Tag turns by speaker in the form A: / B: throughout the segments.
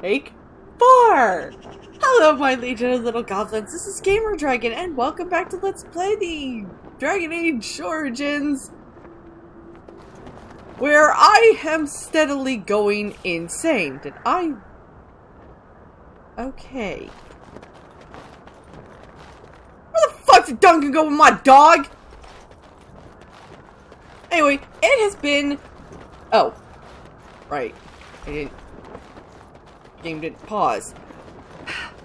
A: Take 4! Hello, my legion of little goblins. This is Gamer Dragon, and welcome back to Let's Play the Dragon Age Origins, where I am steadily going insane. Did I? Okay. Where the fuck did Duncan go with my dog? Anyway, it has been... Oh. Right. I didn't... Game didn't pause.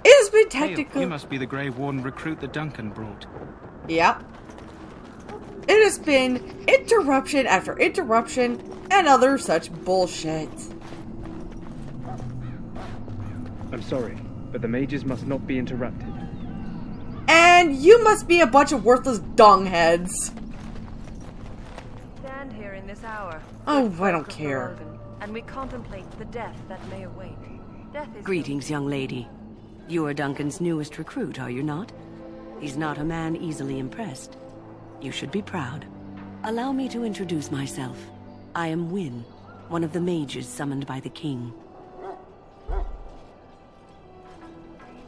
A: It has been technically...
B: You must be the Grey Warden recruit that Duncan brought.
A: Yep. It has been interruption after interruption and other such bullshit.
C: I'm sorry, but the mages must not be interrupted.
A: And you must be a bunch of worthless dongheads.
D: Stand here in this hour.
A: Oh, I don't care.
D: And we contemplate the death that may await. Death is...
E: Greetings, young lady. You are Duncan's newest recruit, are you not? He's not a man easily impressed. You should be proud. Allow me to introduce myself. I am Wynne, one of the mages summoned by the king.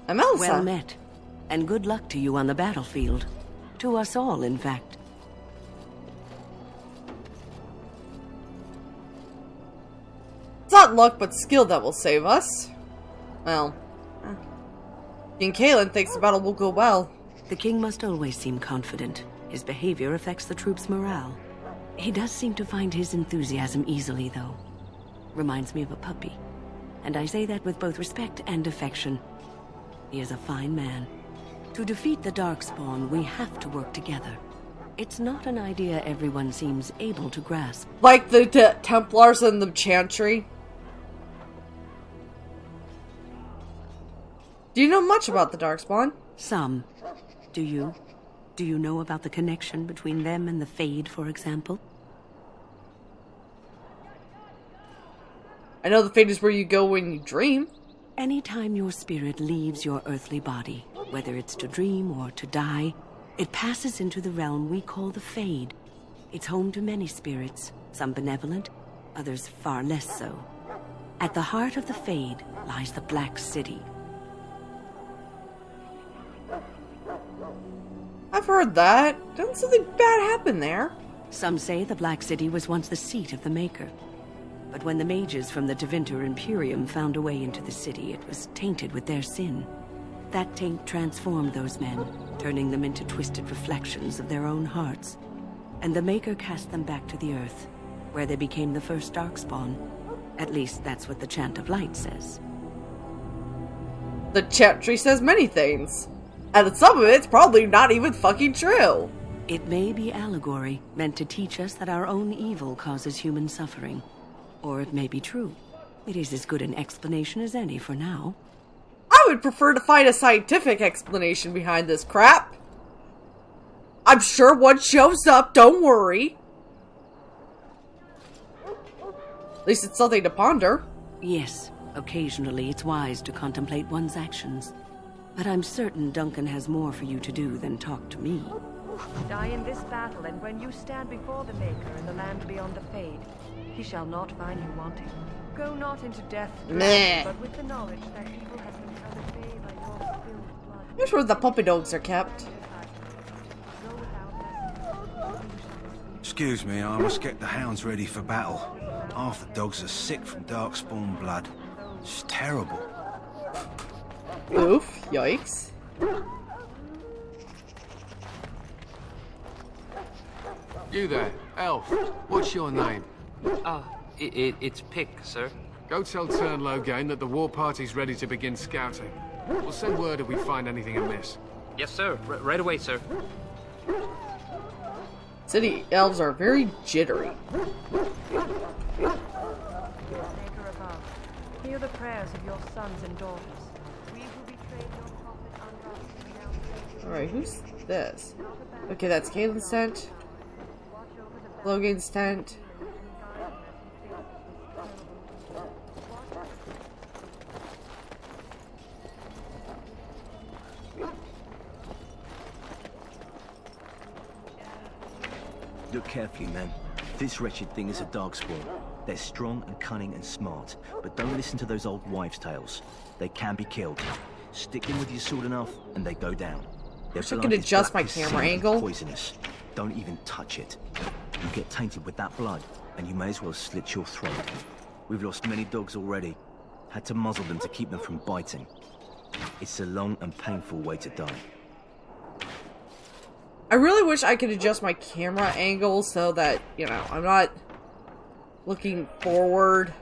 A: I'm Elsa.
E: Well met. And good luck to you on the battlefield. To us all, in fact.
A: It's not luck, but skill that will save us. Well, King Kalen thinks the battle will go well.
E: The king must always seem confident. His behavior affects the troops' morale. He does seem to find his enthusiasm easily, though. Reminds me of a puppy. And I say that with both respect and affection. He is a fine man. To defeat the Darkspawn, we have to work together. It's not an idea everyone seems able to grasp.
A: Like the Templars and the Chantry. Do you know much about the Darkspawn?
E: Some. Do you? Do you know about the connection between them and the Fade, for example?
A: I know the Fade is where you go when you dream.
E: Anytime your spirit leaves your earthly body, whether it's to dream or to die, it passes into the realm we call the Fade. It's home to many spirits, some benevolent, others far less so. At the heart of the Fade lies the Black City.
A: I've heard that. Didn't something bad happen there?
E: Some say the Black City was once the seat of the Maker. But when the mages from the Tevinter Imperium found a way into the city, it was tainted with their sin. That taint transformed those men, turning them into twisted reflections of their own hearts. And the Maker cast them back to the Earth, where they became the first Darkspawn. At least that's what the Chant of Light says.
A: The Chantry says many things. And some of it's probably not even fucking true.
E: It may be allegory, meant to teach us that our own evil causes human suffering. Or it may be true. It is as good an explanation as any for now.
A: I would prefer to find a scientific explanation behind this crap. I'm sure one shows up, don't worry. At least it's something to ponder.
E: Yes, occasionally it's wise to contemplate one's actions. But I'm certain Duncan has more for you to do than talk to me.
D: Die in this battle, and when you stand before the Maker in the land beyond the Fade, he shall not find you wanting. Go not into death, but with the knowledge that evil has been turned at bay by your spilled blood.
A: Here's where the puppy dogs are kept.
F: Excuse me, I must get the hounds ready for battle. Half the dogs are sick from Darkspawn blood. It's terrible.
A: Oof, yikes.
G: You there, elf. What's your name?
H: It's Pick, sir.
G: Go tell Turn Logain that the war party's ready to begin scouting. We'll send word if we find anything amiss.
H: Yes, sir. Right away, sir.
A: City elves are very jittery.
D: Maker above, hear the prayers of your sons and daughters. We who betrayed your prophet ungodly now.
A: Alright, who's this? Okay, that's Caitlin's tent. Logan's tent.
I: Look carefully, man. This wretched thing is a Darkspawn. They're strong and cunning and smart, but don't listen to those old wives' tales. They can be killed. Stick them with your sword enough, and they go down. Their
A: I
I: blood
A: can
I: is
A: adjust
I: black
A: my
I: as
A: camera
I: sin and
A: angle.
I: Poisonous. Don't even touch it. You get tainted with that blood, and you may as well slit your throat. We've lost many dogs already. Had to muzzle them to keep them from biting. It's a long and painful way to die.
A: I really wish I could adjust my camera angle so that, you know, I'm not looking forward.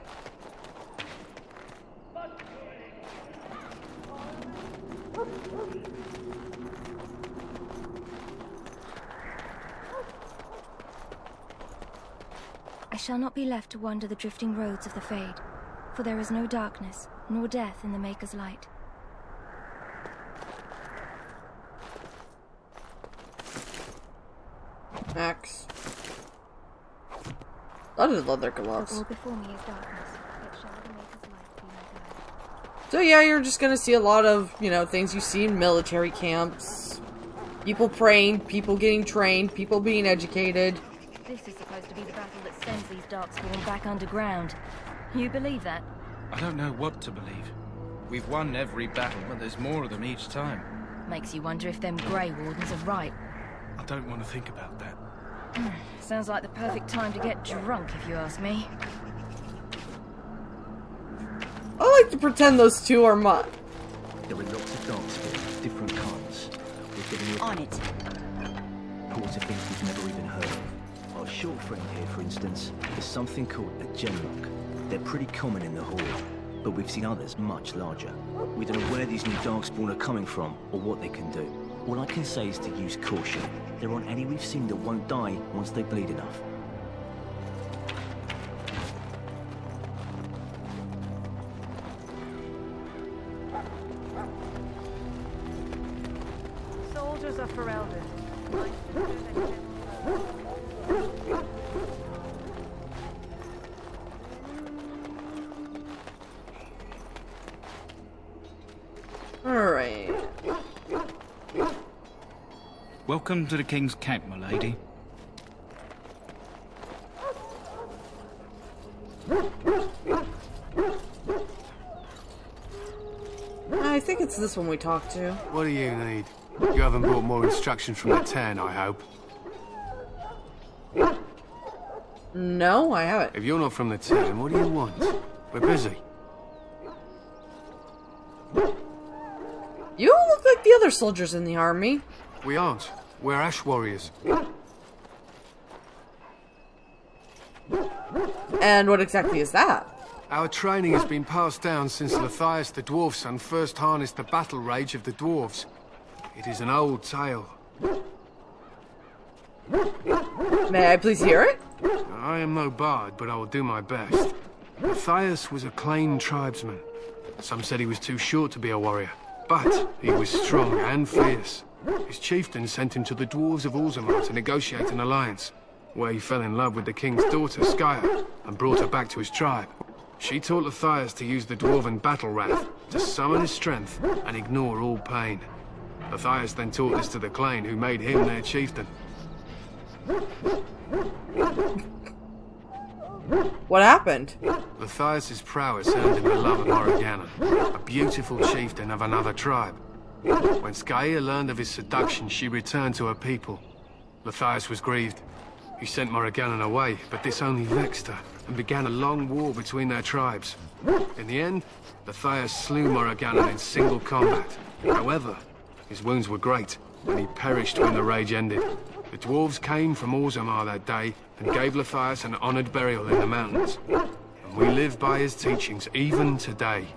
J: I shall not be left to wander the drifting roads of the Fade, for there is no darkness, nor death in the Maker's light.
A: Max. That is leather
J: All
A: gloves.
J: before me is darkness, yet shall the Maker's light be my guide.
A: So yeah, you're just gonna see a lot of, you know, things you see in military camps. People praying, people getting trained, people being educated.
J: This is supposed to be the battle that sends these darkspawn back underground. You believe that?
B: I don't know what to believe. We've won every battle, but there's more of them each time.
J: Makes you wonder if them Grey Wardens are right.
B: I don't want to think about that.
J: Sounds like the perfect time to get drunk, if you ask me.
A: I like to pretend those two are mine.
I: There are lots of darkspawn, different kinds. We're getting
E: On it.
I: reports of things we've never even heard of. Our short friend here, for instance, is something called a gemlock. They're pretty common in the Horde, but we've seen others much larger. We don't know where these new darkspawn are coming from, or what they can do. All I can say is to use caution. There aren't any we've seen that won't die once they bleed enough.
D: Soldiers of Ferelden.
A: Alright.
B: Welcome to the King's Camp, my lady.
A: I think it's this one we talked to.
G: What do you need? You haven't brought more instructions from the 10, I hope.
A: No, I haven't.
G: If you're not from the 10, what do you want? We're busy.
A: You don't look like the other soldiers in the army.
G: We aren't. We're Ash Warriors.
A: And what exactly is that?
G: Our training has been passed down since Matthias the Dwarf's son first harnessed the battle rage of the dwarves. It is an old tale.
A: May I please hear it?
G: I am no bard, but I will do my best. Matthias was a Clane tribesman. Some said he was too short to be a warrior, but he was strong and fierce. His chieftain sent him to the dwarves of Orzammar to negotiate an alliance, where he fell in love with the king's daughter, Skya, and brought her back to his tribe. She taught Matthias to use the dwarven battle wrath to summon his strength and ignore all pain. Matthias then taught this to the Clane, who made him their chieftain.
A: What happened?
G: Matthias's prowess earned him the love of Morgana, a beautiful chieftain of another tribe. When Skya learned of his seduction, she returned to her people. Matthias was grieved. He sent Morgana away, but this only vexed her, and began a long war between their tribes. In the end, Matthias slew Morgana in single combat. However, his wounds were great, and he perished when the rage ended. The dwarves came from Orzammar that day and gave Matthias an honored burial in the mountains. And we live by his teachings even today.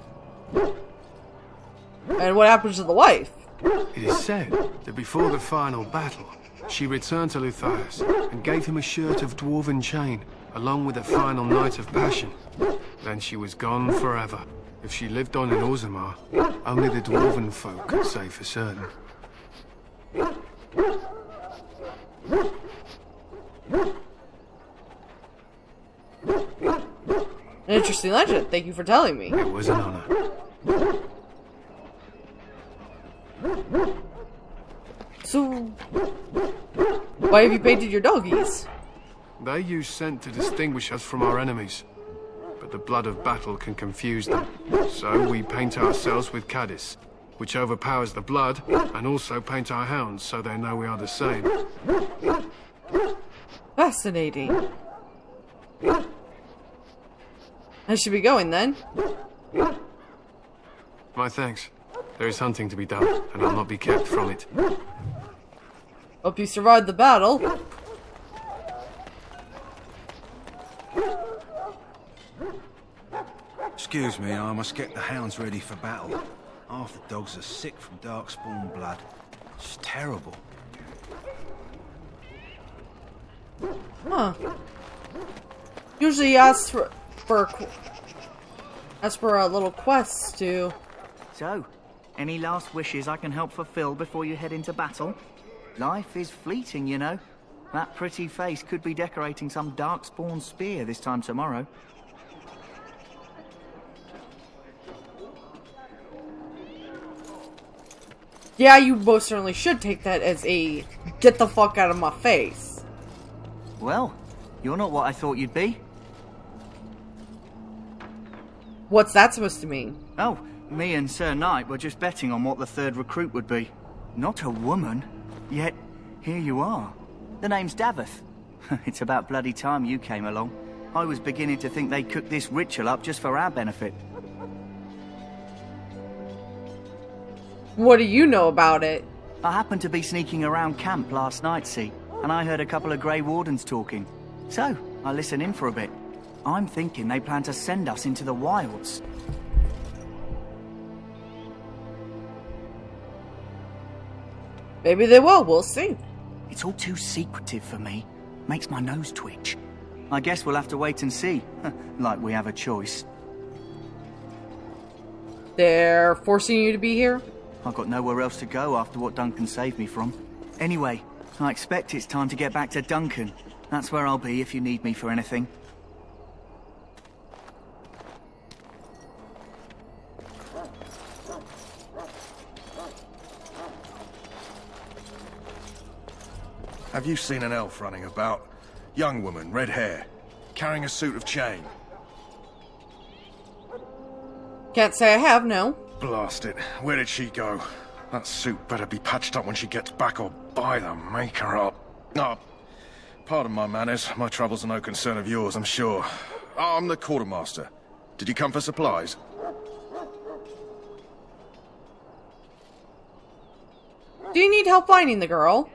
A: And what happens to the wife?
G: It is said that before the final battle, she returned to Matthias and gave him a shirt of dwarven chain, along with a final night of passion. Then she was gone forever. If she lived on in Orzammar, only the dwarven folk could say for certain.
A: An interesting legend. Thank you for telling me.
G: It was an honor.
A: So, why have you painted your doggies?
G: They use scent to distinguish us from our enemies. but the blood of battle can confuse them. So we paint ourselves with Cadiz, which overpowers the blood, and also paint our hounds so they know we are the same.
A: Fascinating. I should be going then.
G: My thanks. There is hunting to be done, and I'll not be kept from it.
A: Hope you survived the battle.
F: Excuse me, I must get the hounds ready for battle. Half the dogs are sick from darkspawn blood. It's terrible.
A: Huh. Usually ask for a little quest to...
K: So, any last wishes I can help fulfill before you head into battle? Life is fleeting, you know. That pretty face could be decorating some darkspawn spear this time tomorrow.
A: Yeah, you most certainly should take that as a get the fuck out of my face.
K: Well, you're not what I thought you'd be.
A: What's that supposed to mean?
K: Oh, me and Sir Knight were just betting on what the third recruit would be. Not a woman, yet here you are. The name's Davith. It's about bloody time you came along. I was beginning to think they cooked this ritual up just for our benefit.
A: What do you know about it?
K: I happened to be sneaking around camp last night, see, and I heard a couple of Grey Wardens talking. So, I listened in for a bit. I'm thinking they plan to send us into the wilds.
A: Maybe they will, we'll see.
K: It's all too secretive for me. Makes my nose twitch. I guess we'll have to wait and see. Like we have a choice.
A: They're forcing you to be here?
K: I've got nowhere else to go after what Duncan saved me from. Anyway, I expect it's time to get back to Duncan. That's where I'll be if you need me for anything.
L: Have you seen an elf running about? Young woman, red hair, carrying a suit of chain.
A: Can't say I have, no.
L: Blast it. Where did she go? That suit better be patched up when she gets back, or by the maker up. Oh, pardon my manners. My troubles are no concern of yours, I'm sure. Oh, I'm the quartermaster. Did you come for supplies?
A: Do you need help finding the girl?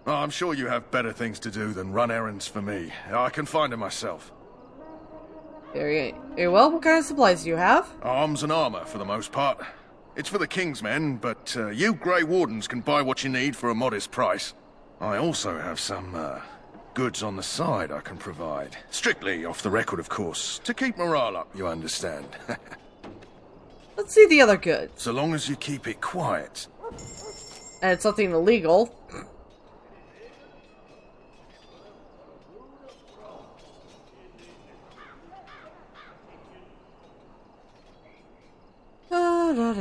L: Oh, I'm sure you have better things to do than run errands for me. I can find her myself.
A: Very well. What kind of supplies do you have?
L: Arms and armor, for the most part. It's for the King's men, but you Grey Wardens can buy what you need for a modest price. I also have some goods on the side I can provide. Strictly off the record, of course. To keep morale up, you understand.
A: Let's see the other goods.
L: So long as you keep it quiet.
A: And it's something illegal.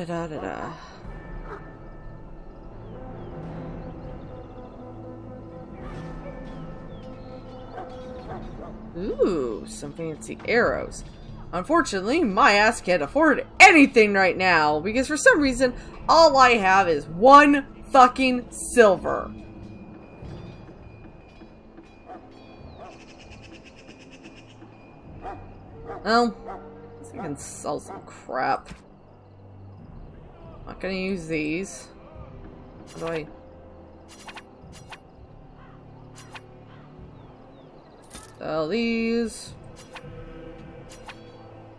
A: Da. Ooh, some fancy arrows. Unfortunately, my ass can't afford anything right now, because for some reason, all I have is 1 fucking silver. Well, I guess I can sell some crap. Not gonna use these. How do I... Sell these.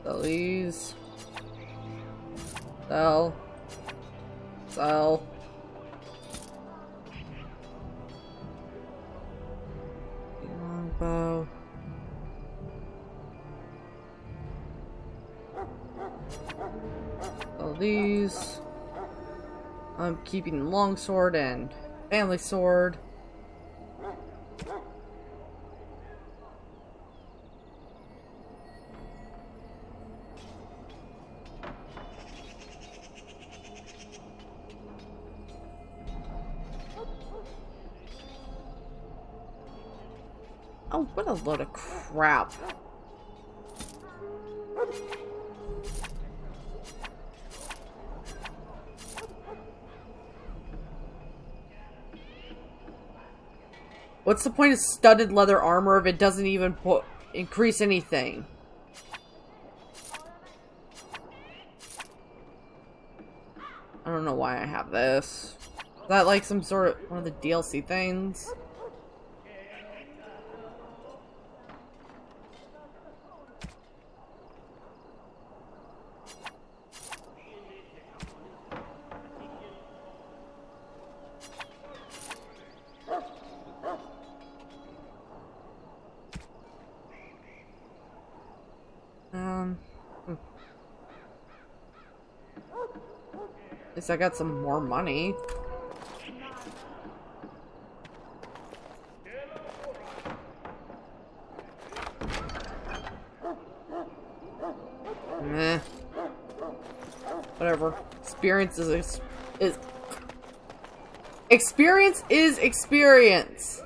A: Sell these. Sell. Sell. Longbow. Sell these. I'm keeping longsword and family sword. Oh, what a load of crap. What's the point of studded leather armor if it doesn't even increase anything? I don't know why I have this. Is that like some sort of one of the DLC things? At least I got some more money. Meh. Whatever. Experience is experience is experience.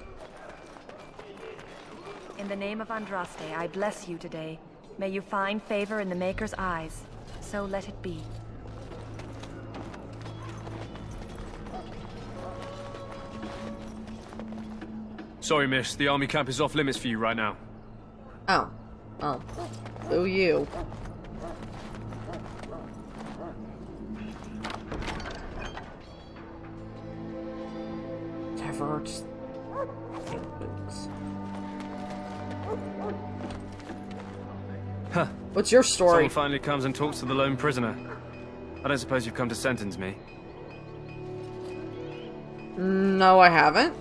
D: In the name of Andraste, I bless you today. May you find favor in the Maker's eyes. So let it be.
M: Sorry, miss. The army camp is off limits for you right now.
A: Oh. Oh. So you. Whatever. Just...
M: Huh.
A: What's your story?
M: Someone finally comes and talks to the lone prisoner. I don't suppose you've come to sentence me.
A: No, I haven't.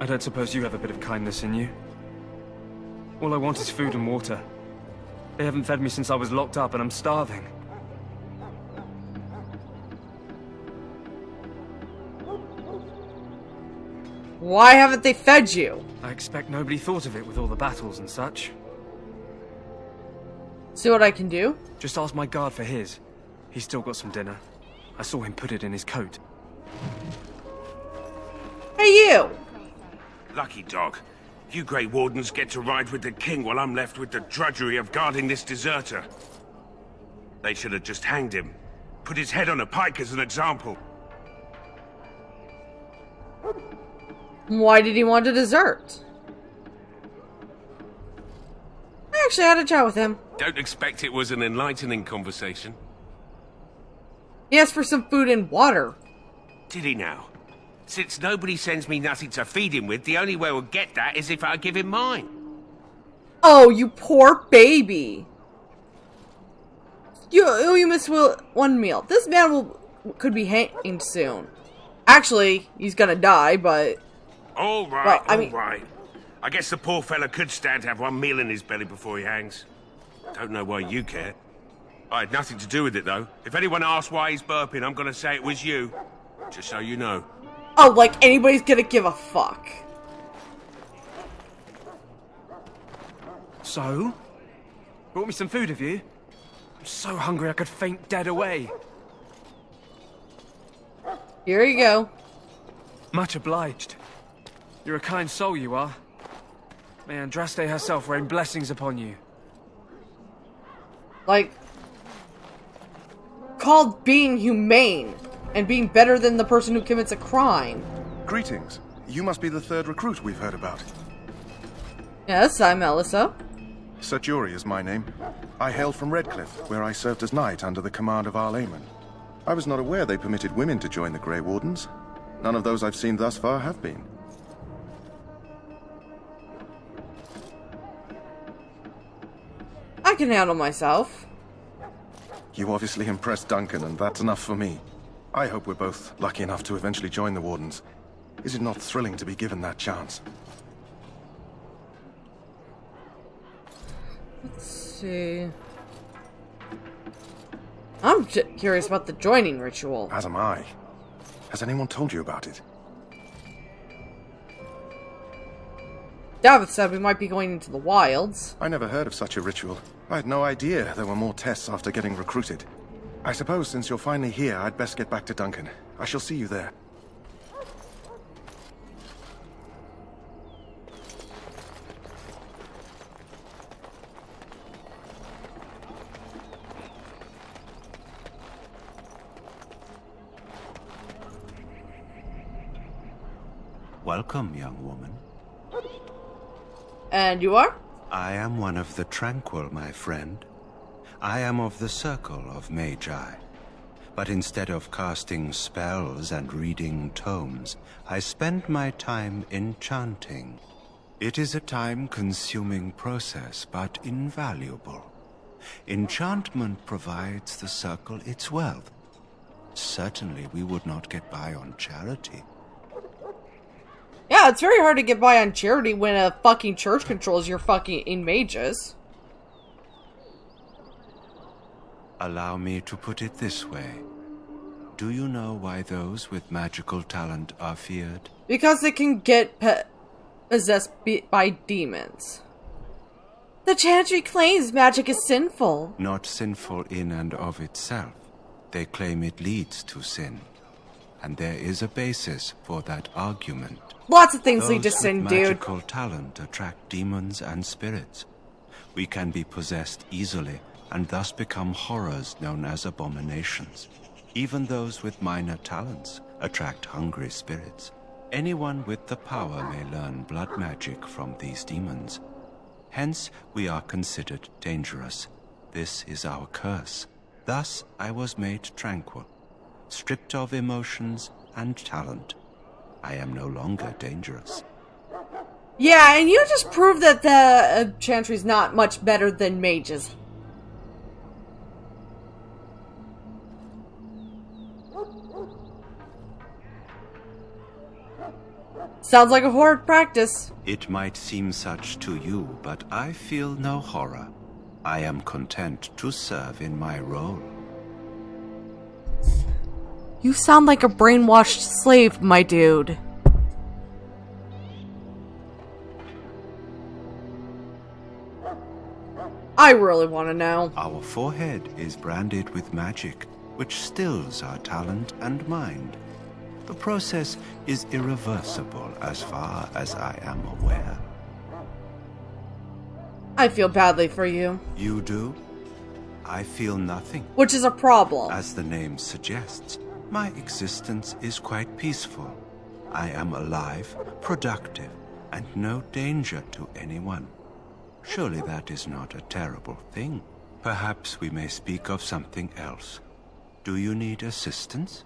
M: I don't suppose you have a bit of kindness in you. All I want is food and water. They haven't fed me since I was locked up and I'm starving.
A: Why haven't they fed you?
M: I expect nobody thought of it with all the battles and such.
A: See what I can do?
M: Just ask my guard for his. He's still got some dinner. I saw him put it in his coat.
A: Hey, you!
N: Lucky dog. You Grey Wardens get to ride with the king while I'm left with the drudgery of guarding this deserter. They should have just hanged him. Put his head on a pike as an example.
A: Why did he want to desert? I actually had a chat with him.
N: Don't expect it was an enlightening conversation.
A: He asked for some food and water.
N: Did he now? Since nobody sends me nothing to feed him with, the only way we'll get that is if I give him mine.
A: Oh, you poor baby. You missed one meal. This man could be hanged soon. Actually, he's gonna die, but...
N: All right, all right. I guess the poor fella could stand to have one meal in his belly before he hangs. Don't know why you care. I had nothing to do with it, though. If anyone asks why he's burping, I'm gonna say it was you. Just so you know.
A: Oh, like anybody's gonna give a fuck.
M: So? Brought me some food, have you? I'm so hungry I could faint dead away.
A: Here you go.
M: Much obliged. You're a kind soul, you are. May Andraste herself rain blessings upon you.
A: Like... called being humane. And being better than the person who commits a crime.
L: Greetings. You must be the third recruit we've heard about.
A: Yes, I'm Elissa.
L: Sir Jury is my name. I hail from Redcliffe, where I served as knight under the command of Arl Eamon. I was not aware they permitted women to join the Grey Wardens. None of those I've seen thus far have been.
A: I can handle myself.
L: You obviously impressed Duncan, and that's enough for me. I hope we're both lucky enough to eventually join the Wardens. Is it not thrilling to be given that chance?
A: Let's see... I'm curious about the joining ritual.
L: As am I. Has anyone told you about it?
A: David said we might be going into the wilds.
L: I never heard of such a ritual. I had no idea there were more tests after getting recruited. I suppose since you're finally here, I'd best get back to Duncan. I shall see you there.
F: Welcome, young woman.
A: And you are?
F: I am one of the Tranquil, my friend. I am of the Circle of Magi. But instead of casting spells and reading tomes, I spend my time enchanting. It is a time-consuming process, but invaluable. Enchantment provides the Circle its wealth. Certainly we would not get by on charity.
A: Yeah, it's very hard to get by on charity when a fucking church controls your fucking mages.
F: Allow me to put it this way. Do you know why those with magical talent are feared?
A: Because they can get possessed by demons. The Chantry claims magic is sinful.
F: Not sinful in and of itself. They claim it leads to sin. And there is a basis for that argument.
A: Lots of things lead to sin, dude.
F: Magical talent attract demons and spirits. We can be possessed easily and thus become horrors known as abominations. Even those with minor talents attract hungry spirits. Anyone with the power may learn blood magic from these demons. Hence, we are considered dangerous. This is our curse. Thus, I was made tranquil, stripped of emotions and talent. I am no longer dangerous.
A: Yeah, and you just proved that the Chantry's not much better than mages. Sounds like a horrid practice.
F: It might seem such to you, but I feel no horror. I am content to serve in my role.
A: You sound like a brainwashed slave, my dude. I really want to know.
F: Our forehead is branded with magic, which stills our talent and mind. The process is irreversible as far as I am aware.
A: I feel badly for you.
F: You do? I feel nothing.
A: Which is a problem.
F: As the name suggests, my existence is quite peaceful. I am alive, productive, and no danger to anyone. Surely that is not a terrible thing. Perhaps we may speak of something else. Do you need assistance?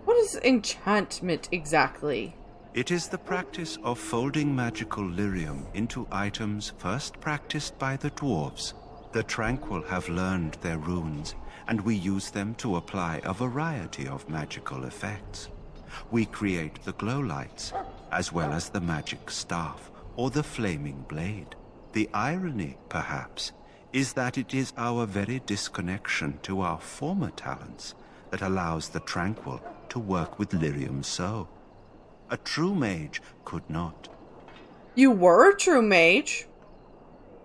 A: What is enchantment exactly?
F: It is the practice of folding magical lyrium into items first practiced by the dwarves. The Tranquil have learned their runes, and we use them to apply a variety of magical effects. We create the glow lights, as well as the magic staff, or the flaming blade. The irony, perhaps, is that it is our very disconnection to our former talents that allows the Tranquil to work with lyrium so. A true mage could not.
A: You were a true mage?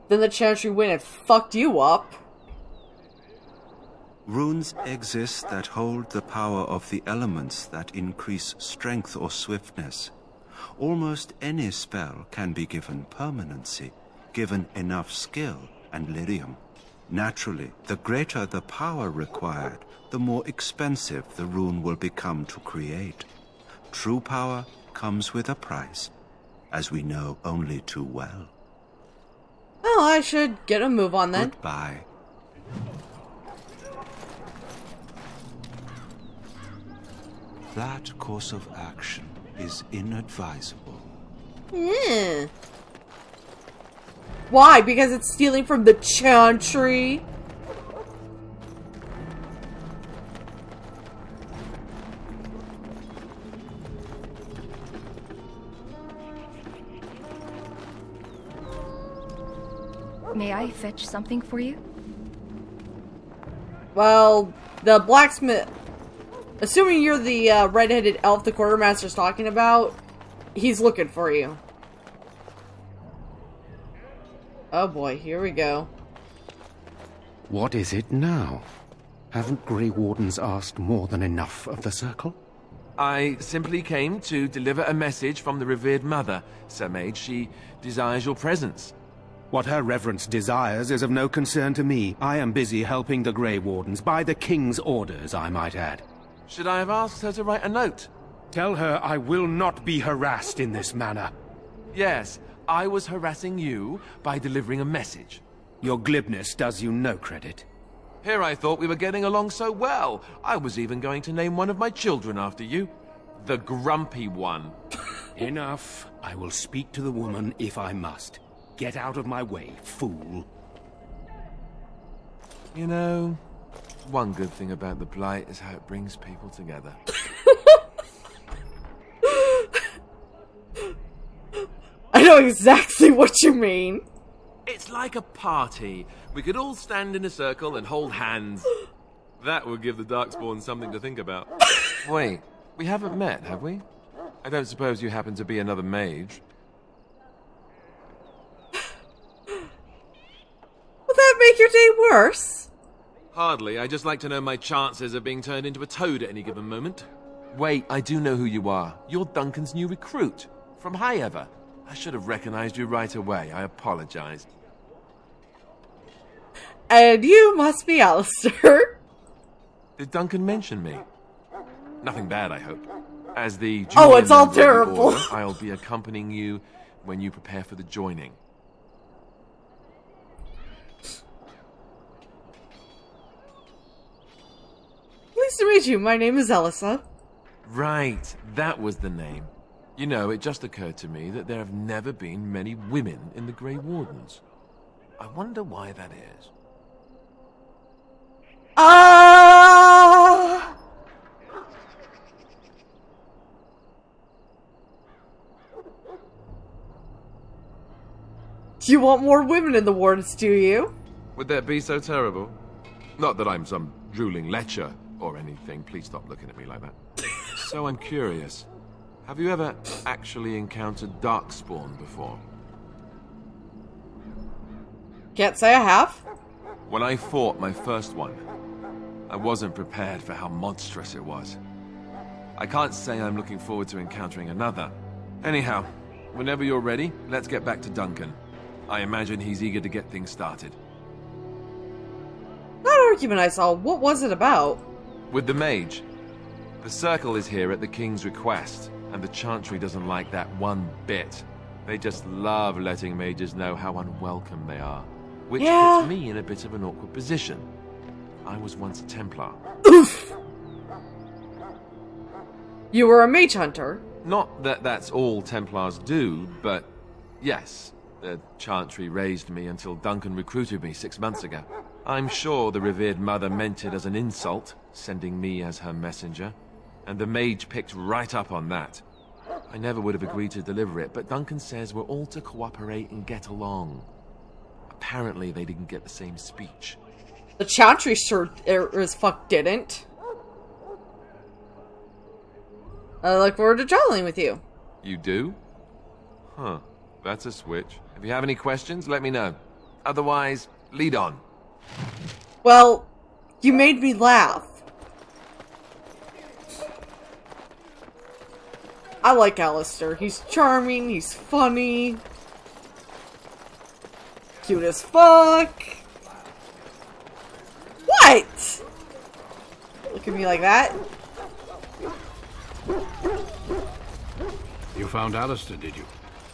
A: Then the Chantry went and fucked you up.
F: Runes exist that hold the power of the elements that increase strength or swiftness. Almost any spell can be given permanency, given enough skill and lyrium. Naturally, the greater the power required, the more expensive the rune will become to create. True power comes with a price, as we know only too well.
A: Oh, I should get a move on then.
F: Goodbye. That course of action is inadvisable.
A: Why? Because it's stealing from the Chantry?
J: May I fetch something for you?
A: Well, the blacksmith... Assuming you're the red-headed elf the quartermaster's talking about, he's looking for you. Oh boy, here we go.
O: What is it now? Haven't Grey Wardens asked more than enough of the Circle?
P: I simply came to deliver a message from the revered mother, Sir Mage. She desires your presence.
O: What her reverence desires is of no concern to me. I am busy helping the Grey Wardens, by the King's orders, I might add.
P: Should I have asked her to write a note?
O: Tell her I will not be harassed in this manner.
P: Yes, I was harassing you by delivering a message.
O: Your glibness does you no credit.
P: Here I thought we were getting along so well. I was even going to name one of my children after you. The grumpy one.
O: Enough. I will speak to the woman if I must. Get out of my way, fool.
P: You know, one good thing about the Blight is how it brings people together.
A: I know exactly what you mean.
P: It's like a party. We could all stand in a circle and hold hands. That would give the Darkspawn something to think about. Wait, we haven't met, have we? I don't suppose you happen to be another mage.
A: Will that make your day worse?
P: Hardly. I just like to know my chances of being turned into a toad at any given moment. Wait, I do know who you are. You're Duncan's new recruit. From High Ever. I should have recognized you right away. I apologize.
A: And you must be Alistair.
P: Did Duncan mention me? Nothing bad, I hope. As the
A: it's all
P: member of the
A: terrible.
P: Order, I'll be accompanying you when you prepare for the joining.
A: Pleased to meet you. My name is Elissa.
P: Right, that was the name. You know, it just occurred to me that there have never been many women in the Grey Wardens. I wonder why that is.
A: You want more women in the wardens, do you?
P: Would that be so terrible? Not that I'm some drooling lecher or anything. Please stop looking at me like that. So I'm curious. Have you ever actually encountered Darkspawn before?
A: Can't say I have.
P: When I fought my first one, I wasn't prepared for how monstrous it was. I can't say I'm looking forward to encountering another. Anyhow, whenever you're ready, let's get back to Duncan. I imagine he's eager to get things started.
A: That argument I saw, what was it about?
P: With the mage. The Circle is here at the King's request, and the Chantry doesn't like that one bit. They just love letting mages know how unwelcome they are. Which puts me in a bit of an awkward position. I was once a Templar.
A: Oof! You were a mage hunter?
P: Not that that's all Templars do, but yes. The Chantry raised me until Duncan recruited me 6 months ago. I'm sure the revered mother meant it as an insult, sending me as her messenger. And the mage picked right up on that. I never would have agreed to deliver it, but Duncan says we're all to cooperate and get along. Apparently they didn't get the same speech.
A: The Chantry sure as fuck didn't. I look forward to traveling with you.
P: You do? Huh. That's a switch. If you have any questions, let me know. Otherwise, lead on.
A: Well, you made me laugh. I like Alistair. He's charming, he's funny. Cute as fuck. What? Look at me like that.
Q: You found Alistair, did you?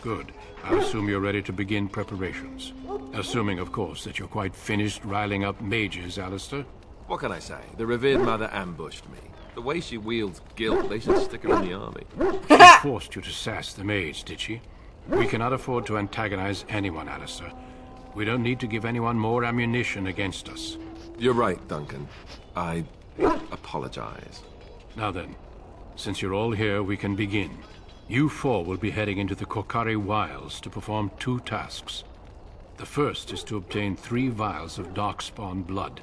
Q: Good. I assume you're ready to begin preparations. Assuming, of course, that you're quite finished riling up mages, Alistair.
P: What can I say? The revered mother ambushed me. The way she wields guilt, they should stick her in the army.
Q: She forced you to sass the mage, did she? We cannot afford to antagonize anyone, Alistair. We don't need to give anyone more ammunition against us.
P: You're right, Duncan. I apologize.
Q: Now then, since you're all here, we can begin. You four will be heading into the Kokari Wilds to perform 2 tasks. The first is to obtain 3 vials of Darkspawn blood,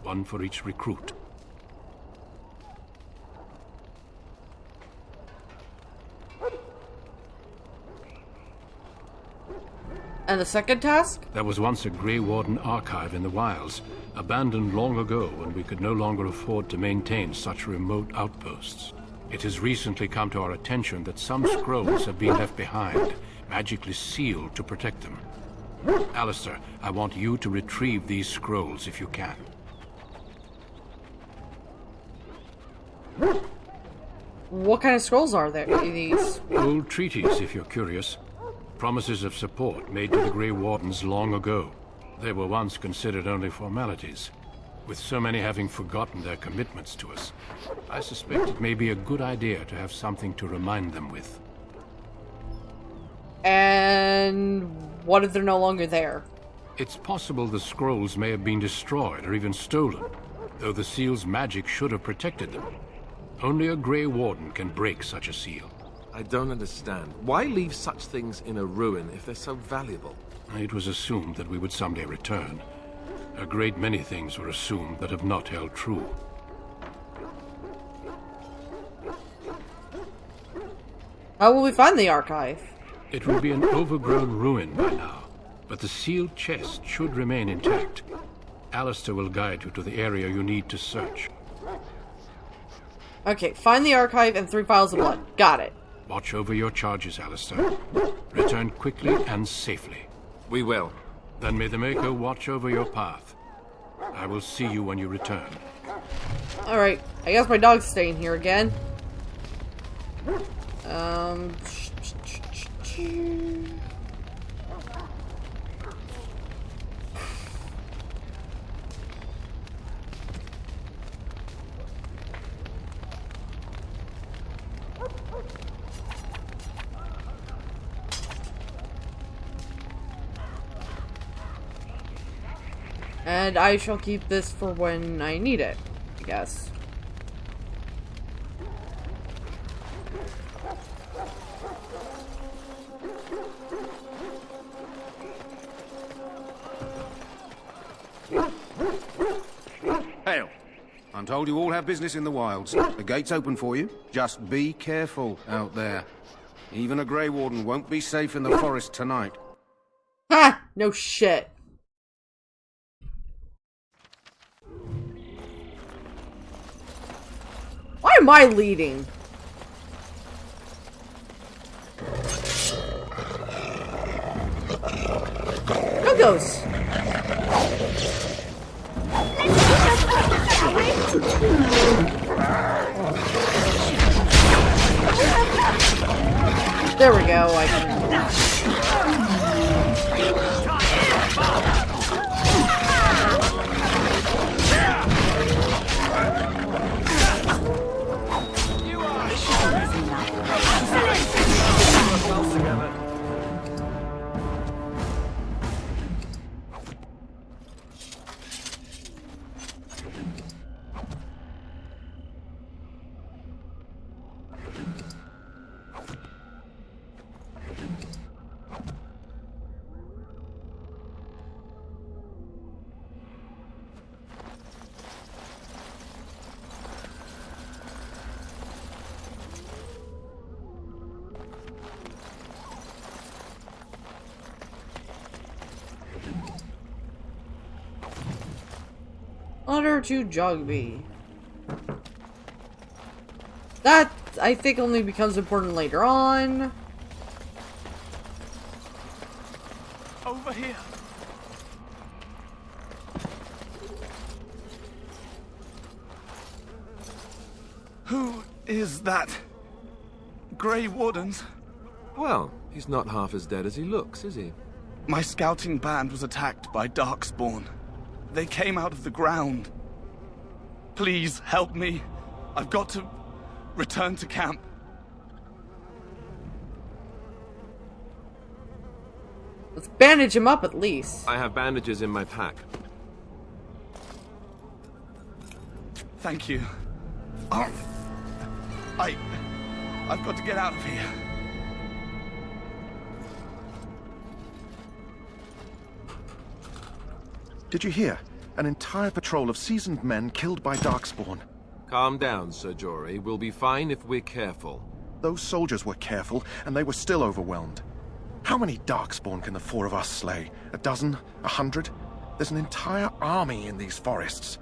Q: 1 for each recruit.
A: And the second task?
Q: There was once a Grey Warden archive in the wilds, abandoned long ago when we could no longer afford to maintain such remote outposts. It has recently come to our attention that some scrolls have been left behind, magically sealed to protect them. Alistair, I want you to retrieve these scrolls if you can.
A: What kind of scrolls are there? These?
Q: Old treaties, if you're curious. promises of support made to the Grey Wardens long ago. They were once considered only formalities. With so many having forgotten their commitments to us, I suspect it may be a good idea to have something to remind them with.
A: And what if they're no longer there?
Q: It's possible the scrolls may have been destroyed or even stolen, though the seal's magic should have protected them. Only a Grey Warden can break such a seal.
P: I don't understand. Why leave such things in a ruin if they're so valuable?
Q: It was assumed that we would someday return. A great many things were assumed that have not held true.
A: How will we find the archive?
Q: It will be an overgrown ruin by now, but the sealed chest should remain intact. Alistair will guide you to the area you need to search.
A: Okay, find the archive and 3 vials of blood. Got it.
Q: Watch over your charges, Alistair. Return quickly and safely.
P: We will.
Q: Then may the Maker watch over your path. I will see you when you return.
A: Alright, I guess my dog's staying here again. And I shall keep this for when I need it, I guess.
O: Hail. I'm told you all have business in the wilds. The gate's open for you. Just be careful out there. Even a Grey Warden won't be safe in the forest tonight.
A: Ha! No shit. Why am I leading? Go goes. There we go. I can... Honor to Jogby. That, I think, only becomes important later on.
R: Over here. Who is that? Grey Wardens?
P: Well, he's not half as dead as he looks, is he?
R: My scouting band was attacked by Darkspawn. They came out of the ground. Please help me. I've got to return to camp.
A: Let's bandage him up at least.
P: I have bandages in my pack.
R: Thank you. I've got to get out of here.
L: Did you hear? An entire patrol of seasoned men killed by Darkspawn.
P: Calm down, Sir Jory. We'll be fine if we're careful.
L: Those soldiers were careful, and they were still overwhelmed. How many Darkspawn can the 4 of us slay? A dozen? 100? There's an entire army in these forests.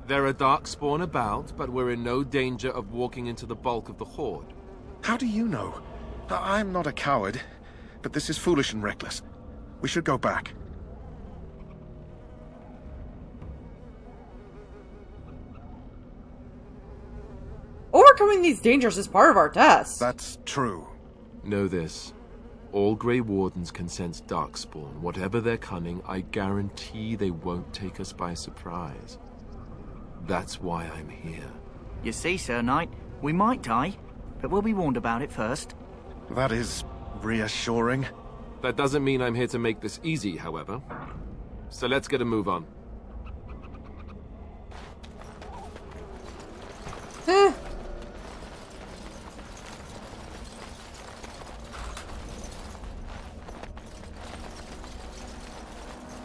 P: There are Darkspawn about, but we're in no danger of walking into the bulk of the Horde.
L: How do you know? I'm not a coward, but this is foolish and reckless. We should go back.
A: Overcoming these dangers is part of our test.
L: That's true.
P: Know this. All Grey Wardens can sense Darkspawn. Whatever their cunning, I guarantee they won't take us by surprise. That's why I'm here.
K: You see, Sir Knight, we might die, but we'll be warned about it first.
L: That is reassuring.
P: That doesn't mean I'm here to make this easy, however. So let's get a move on.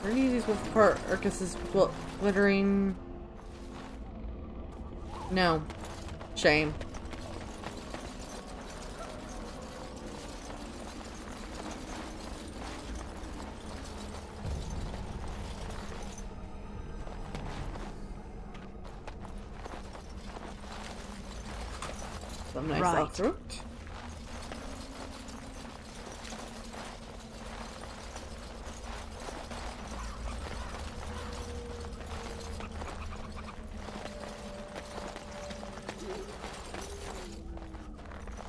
A: Where do you use with Arcus's glittering? No. Shame. Some nice
E: Right.
A: fruit.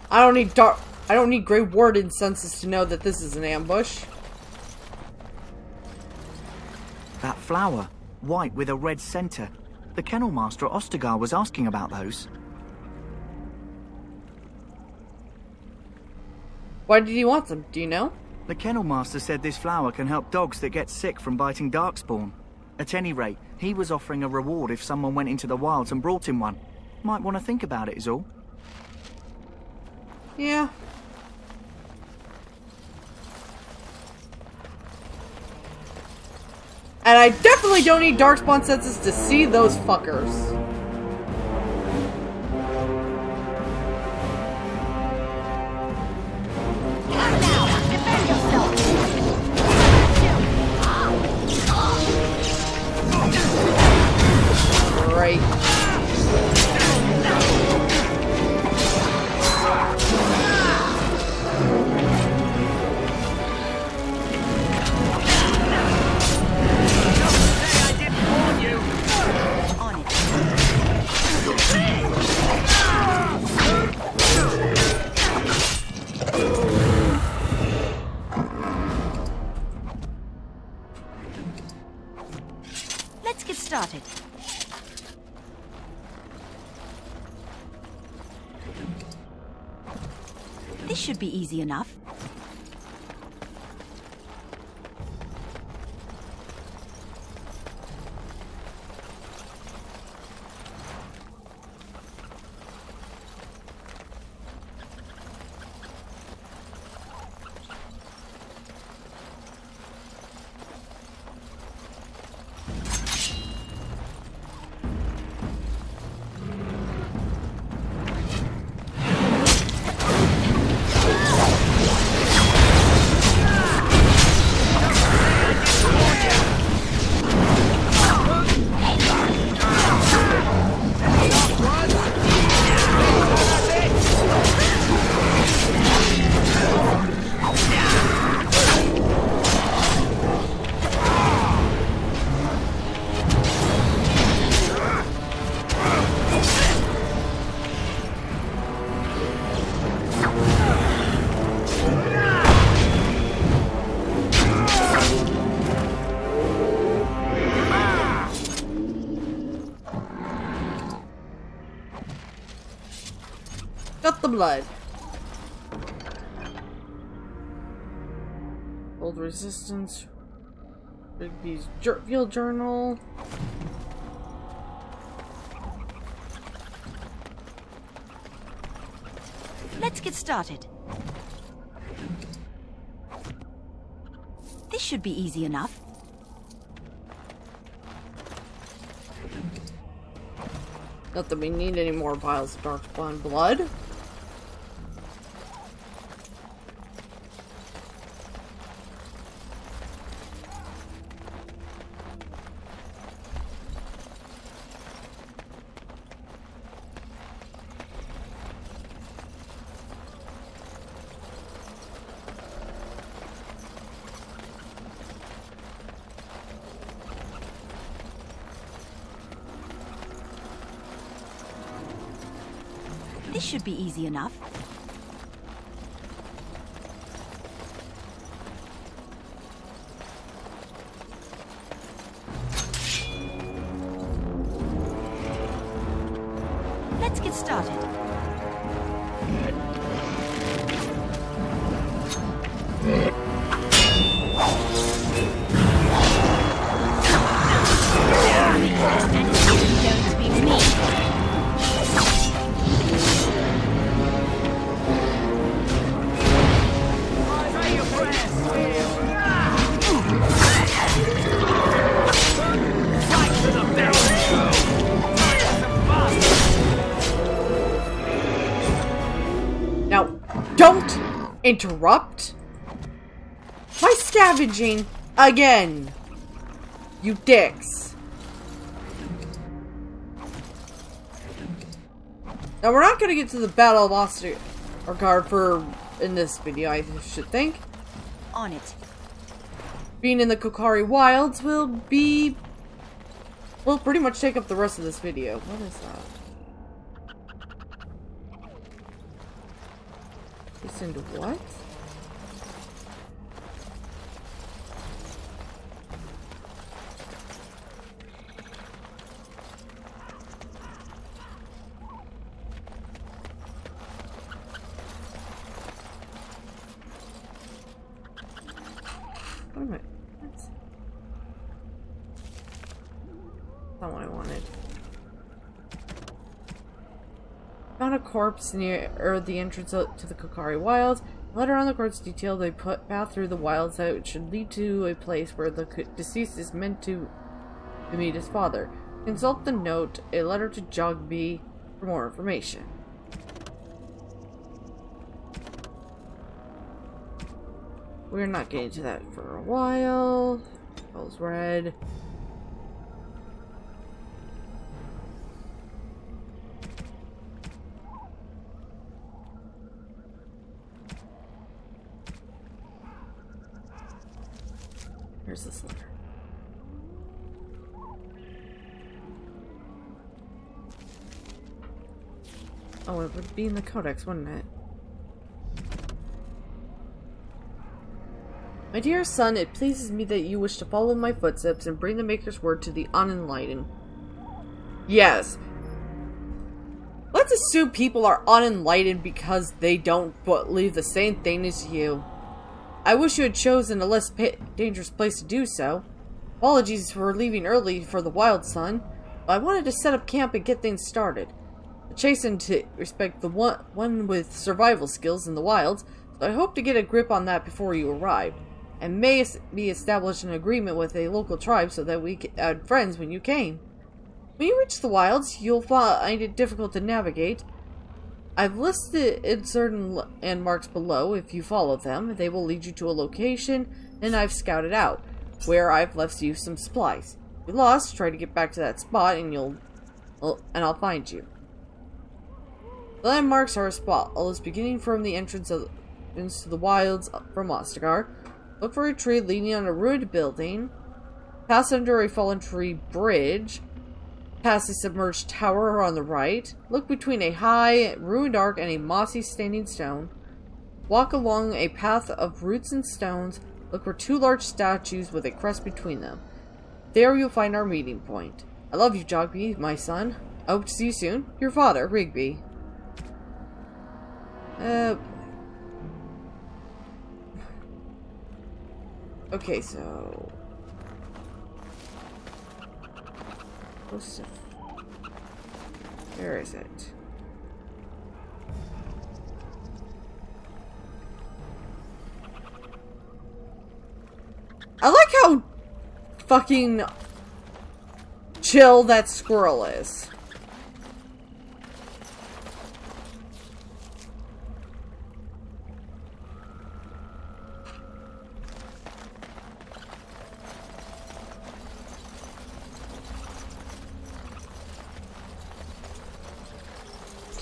A: I don't need Grey Warden senses to know that this is an ambush.
K: That flower, white with a red center. The Kennel Master at Ostagar was asking about those.
A: Why did he want them? Do you know?
K: The Kennel Master said this flower can help dogs that get sick from biting Darkspawn. At any rate, he was offering a reward if someone went into the wilds and brought him one. Might want to think about it is all.
A: Yeah. And I definitely don't need Darkspawn senses to see those fuckers. Great.
E: Let's get started. This should be easy enough. Got the blood. Old resistance. Rigby's field journal. Let's get started. This should be easy enough.
A: Not that we need any more vials of Darkspawn blood.
E: This should be easy enough.
S: let's get started. And it's going to be me.
A: Now, don't interrupt my scavenging again, you dicks. Now, we're not going to get to the Battle of Ostergard in this video, I should think.
S: On it.
A: Being in the Kokari Wilds will pretty much take up the rest of this video. What is that? Listen to what? What am I? That's not what I wanted. Found a corpse near the entrance to the Kokari Wilds. Later on, the corpse detailed a path through the wilds that should lead to a place where the deceased is meant to meet his father. Consult the note, a letter to Jogby, for more information. We're not getting to that for a while. Bell's red. Here's this letter. Oh, it would be in the codex, wouldn't it? My dear son, it pleases me that you wish to follow my footsteps and bring the Maker's word to the unenlightened. Yes. Let's assume people are unenlightened because they don't believe the same thing as you. I wish you had chosen a less dangerous place to do so. Apologies for leaving early for the wild, son, but I wanted to set up camp and get things started. I chastened to respect the one with survival skills in the wilds, so I hope to get a grip on that before you arrive, and may be established an agreement with a local tribe so that we had friends when you came. When you reach the wilds, you'll find it difficult to navigate. I've listed in certain landmarks below. If you follow them, they will lead you to a location, and I've scouted out, where I've left you some supplies. If you're lost, try to get back to that spot, and I'll find you. The landmarks are as follows, beginning from the entrance into the wilds from Ostergard. Look for a tree leaning on a ruined building. Pass under a fallen tree bridge. Past a submerged tower on the right. Look between a high, ruined arc and a mossy standing stone. Walk along a path of roots and stones. Look for 2 large statues with a crest between them. There you'll find our meeting point. I love you, Jogby, my son. I hope to see you soon. Your father, Rigby. Okay, so... Where is it? I like how fucking chill that squirrel is.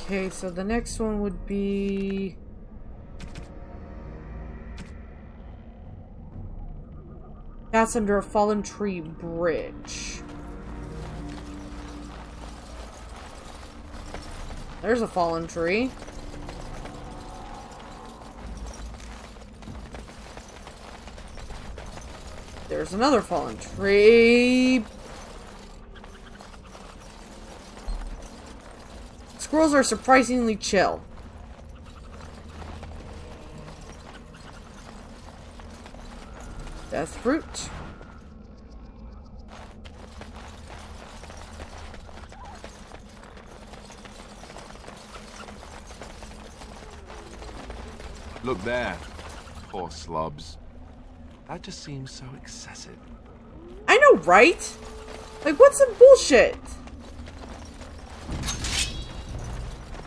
A: Okay, so the next one would be... That's under a fallen tree bridge. There's a fallen tree. There's another fallen tree. Squirrels are surprisingly chill. Death fruit.
P: Look there. Poor slobs. That just seems so excessive.
A: I know, right? Like, what's the bullshit?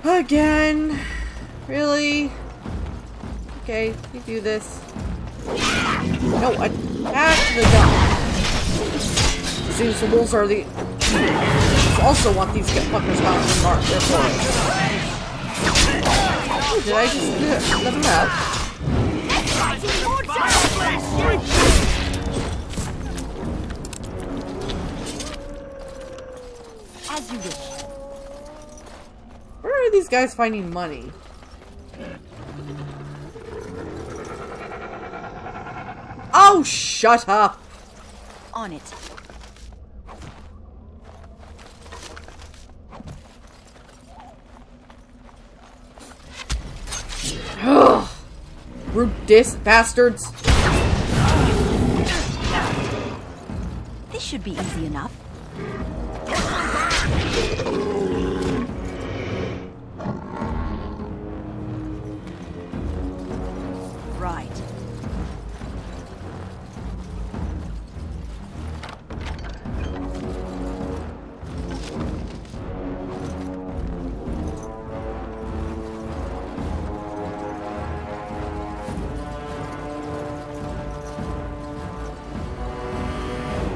A: Again? Really? Okay, you do this. No, attack the dump. Seems the wolves are the... also want these fuckers out of their forest. Oh, did I just let them out?
E: As you wish.
A: Where are these guys finding money? Oh, shut up!
E: On it.
A: Ugh. Rude bastards.
E: This should be easy enough. Right.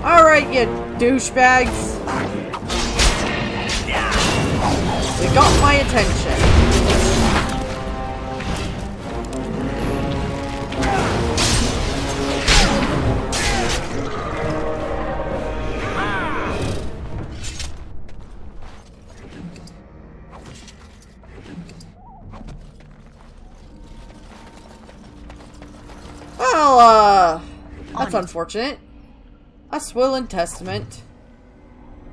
A: Alright, you douchebags. You got my attention. Well, that's unfortunate. A will and testament.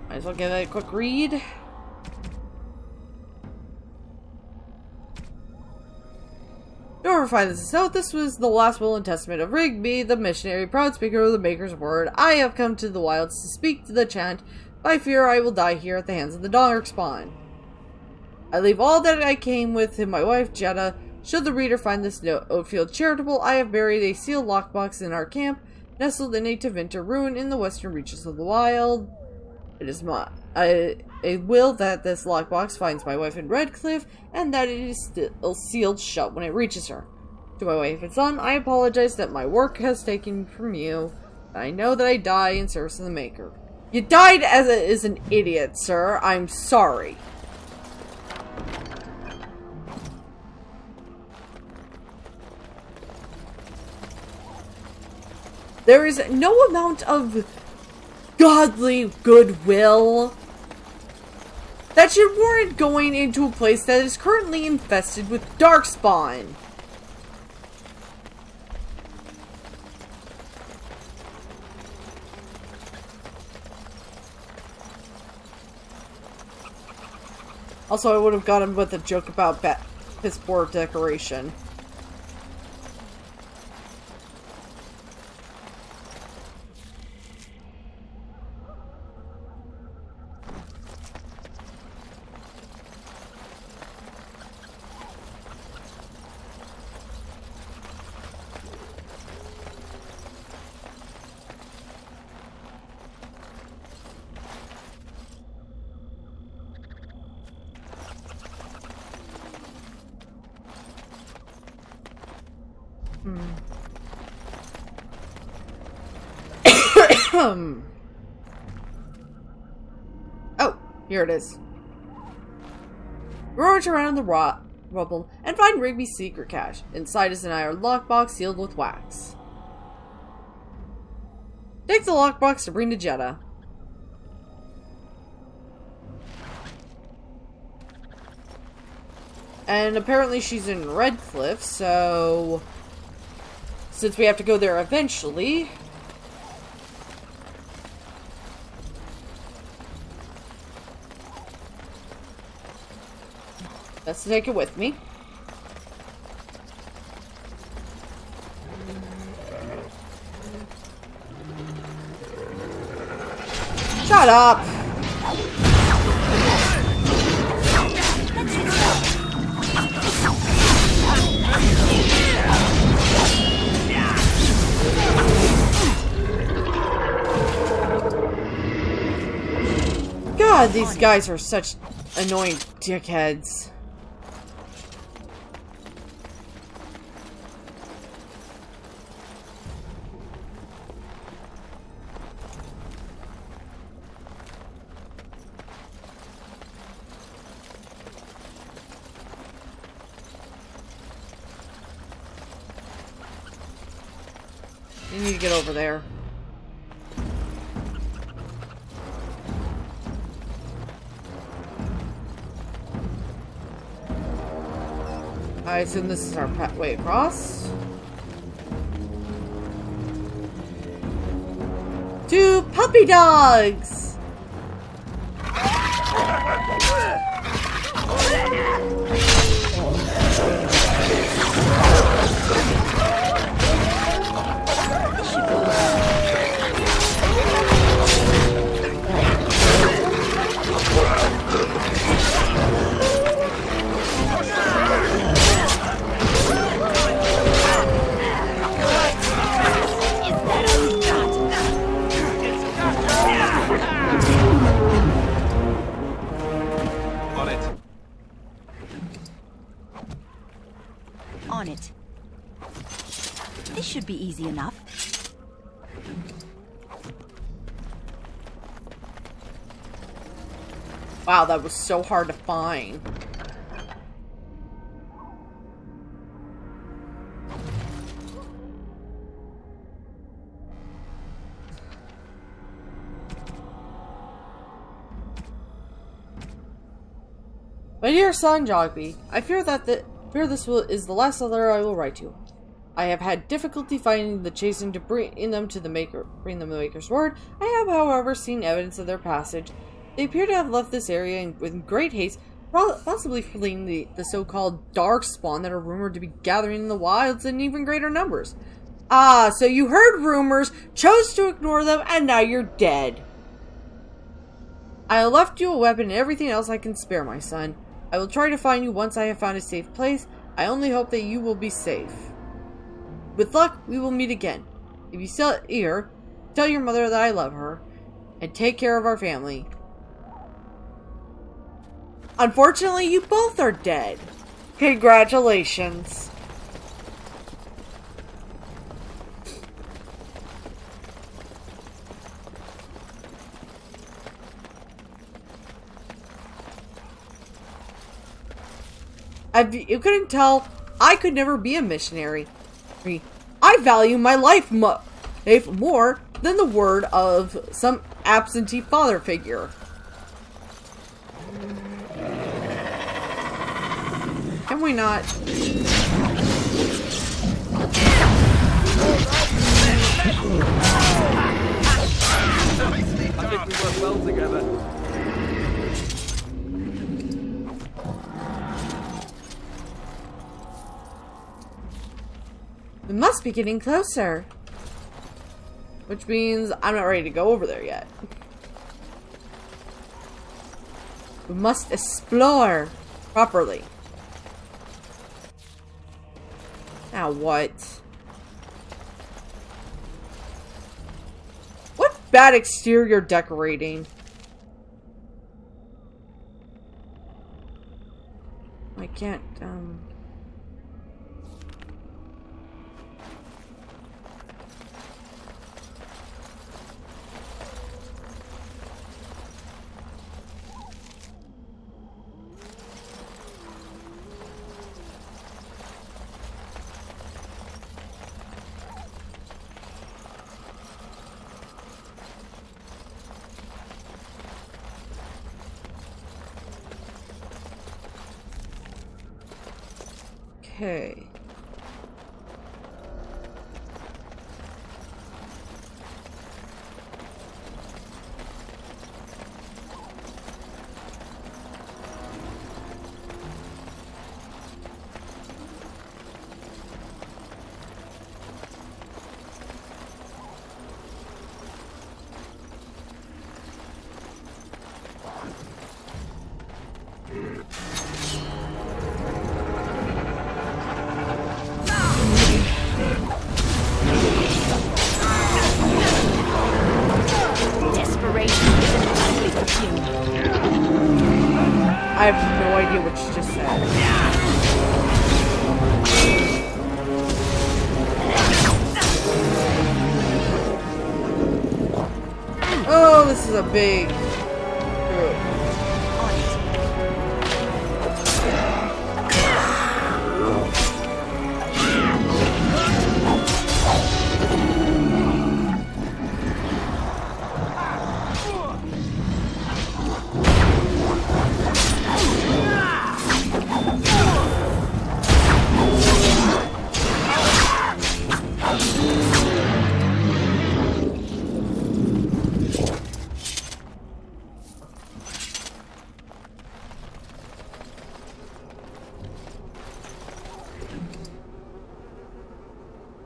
A: Might as well give it a quick read. To verify this out, this was the last will and testament of Rigby, the missionary, proud speaker of the Maker's Word. I have come to the wilds to speak to the chant. By fear I will die here at the hands of the Darkspawn. I leave all that I came with to my wife, Jetta. Should the reader find this note feel charitable, I have buried a sealed lockbox in our camp, nestled in a Tevinter ruin in the western reaches of the wild. It is a will that this lockbox finds my wife in Redcliffe, and that it is still sealed shut when it reaches her. To my wife and son, I apologize that my work has taken from you. I know that I die in service of the Maker. You died as an idiot, sir. I'm sorry. There is no amount of godly goodwill that should warrant going into a place that is currently infested with Darkspawn. Also, I would have got him with a joke about his poor decoration. Oh, here it is. Rummage around the rubble and find Rigby's secret cache. Inside is an iron lockbox sealed with wax. Take the lockbox to bring to Jetta. And apparently she's in Redcliffe, so since we have to go there eventually, Let's take it with me. Shut up! God, these guys are such annoying dickheads. You need to get over there. I assume this is our way across. 2 puppy dogs!
T: On it. This should be easy enough.
A: Wow, that was so hard to find. My dear son, Jogby, I fear that this is the last letter I will write you. I have had difficulty finding the chastened to bring them the Maker's word. I have, however, seen evidence of their passage. They appear to have left this area with great haste, possibly fleeing the so-called darkspawn that are rumored to be gathering in the wilds in even greater numbers. Ah, so you heard rumors, chose to ignore them, and now you're dead. I have left you a weapon and everything else I can spare, my son. I will try to find you once I have found a safe place. I only hope that you will be safe. With luck, we will meet again. If you still here, tell your mother that I love her, and take care of our family. Unfortunately, you both are dead. Congratulations. You couldn't tell, I could never be a missionary. I value my life more than the word of some absentee father figure. Can we not?
M: I think we work well together.
A: We must be getting closer. Which means I'm not ready to go over there yet. We must explore properly. Now what? What bad exterior decorating? I can't, Okay.
T: Desperation isn't ugly perfume.
A: I have no idea what you just said. Oh, this is a big group.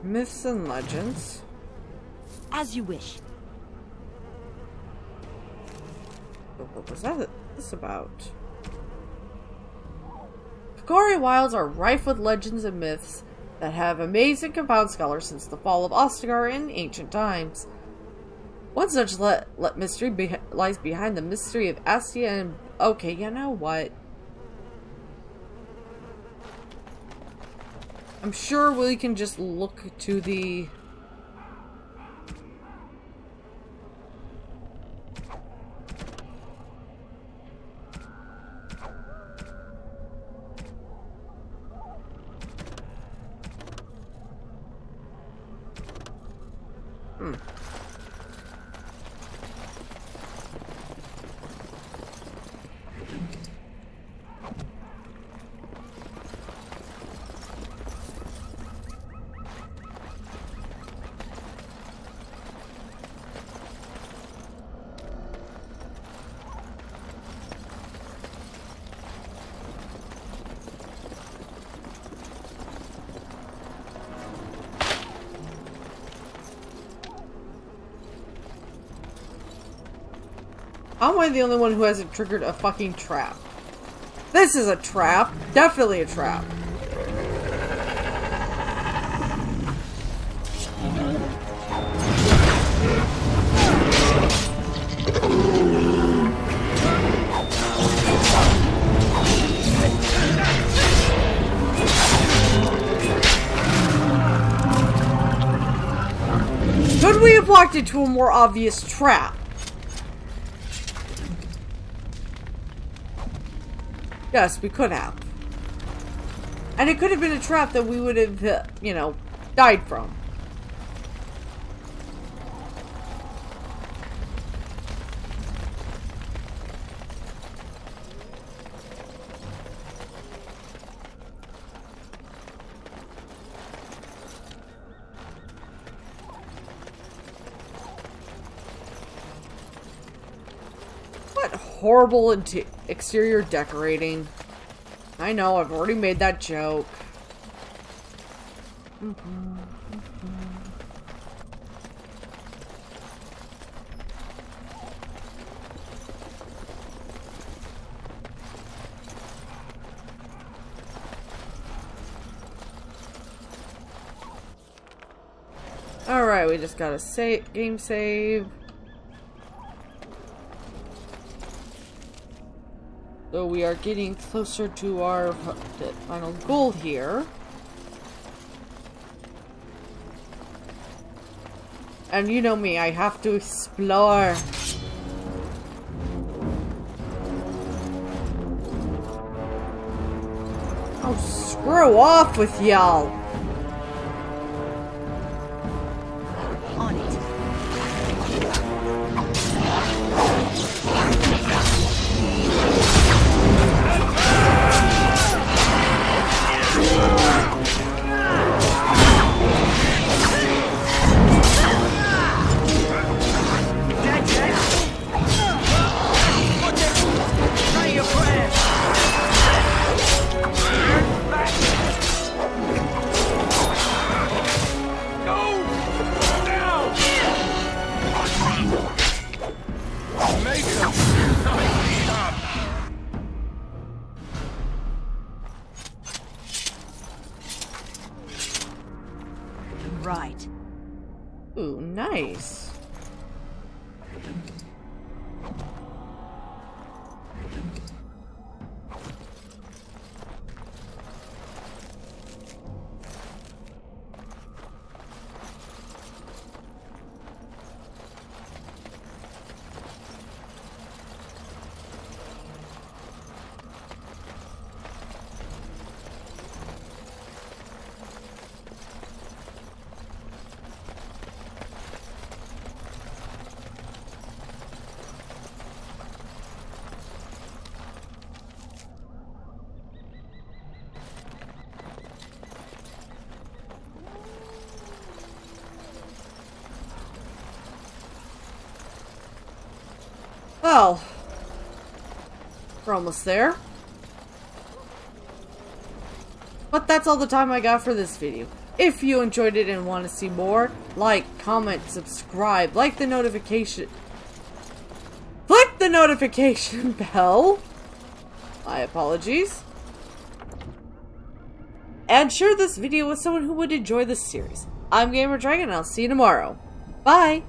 A: Myths and legends.
T: As you wish.
A: What was this about? Phakari Wilds are rife with legends and myths that have amazed and confounded scholars since the fall of Ostagar in ancient times. One such mystery lies behind the mystery of Astia and... Okay, you know what? I'm sure we can just look to the... How am I the only one who hasn't triggered a fucking trap? This is a trap! Definitely a trap! Could we have walked into a more obvious trap? Yes, we could have. And it could have been a trap that we would have, you know, died from. Horrible exterior decorating. I know, I've already made that joke. Alright, we just got a game save. So we are getting closer to our final goal here. And you know me, I have to explore. Oh, screw off with y'all.
T: On it.
A: nice. Well, we're almost there. But that's all the time I got for this video. If you enjoyed it and want to see more, like, comment, subscribe, like the notification. Click the notification bell. My apologies. And share this video with someone who would enjoy this series. I'm Gamer Dragon, and I'll see you tomorrow. Bye!